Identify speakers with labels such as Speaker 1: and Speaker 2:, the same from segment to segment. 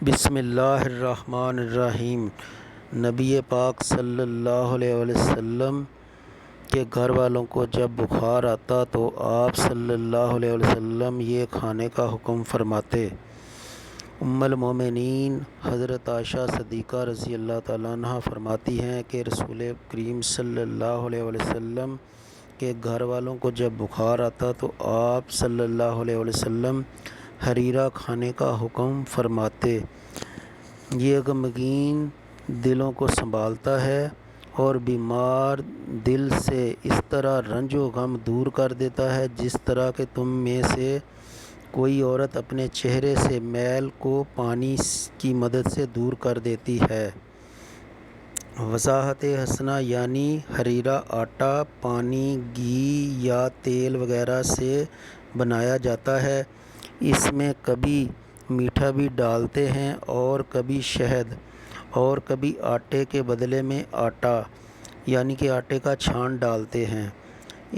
Speaker 1: بسم اللہ الرحمن الرحیم۔ نبی پاک صلی اللہ علیہ وسلم کے گھر والوں کو جب بخار آتا تو آپ صلی اللہ علیہ وسلم یہ کھانے کا حکم فرماتے۔ ام المومنین حضرت عائشہ صدیقہ رضی اللہ تعالیٰ عنہ فرماتی ہیں کہ رسول کریم صلی اللہ علیہ وسلم کے گھر والوں کو جب بخار آتا تو آپ صلی اللہ علیہ وسلم حریرہ کھانے کا حکم فرماتے۔ یہ غمگین دلوں کو سنبھالتا ہے اور بیمار دل سے اس طرح رنج و غم دور کر دیتا ہے جس طرح کہ تم میں سے کوئی عورت اپنے چہرے سے میل کو پانی کی مدد سے دور کر دیتی ہے۔ وضاحت حسنہ یعنی حریرہ آٹا، پانی، گھی یا تیل وغیرہ سے بنایا جاتا ہے۔ اس میں کبھی میٹھا بھی ڈالتے ہیں اور کبھی شہد، اور کبھی آٹے کے بدلے میں آٹا یعنی کہ آٹے کا چھان ڈالتے ہیں۔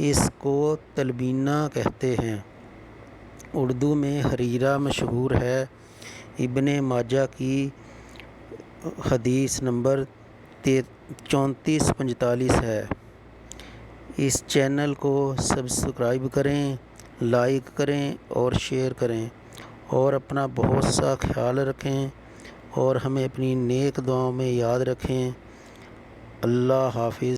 Speaker 1: اس کو تلبینہ کہتے ہیں۔ اردو میں حریرہ مشہور ہے۔ ابن ماجہ کی حدیث نمبر 3445 ہے۔ اس چینل کو سبسکرائب کریں، لائک کریں اور شیئر کریں، اور اپنا بہت سا خیال رکھیں اور ہمیں اپنی نیک دعاؤں میں یاد رکھیں۔ اللہ حافظ۔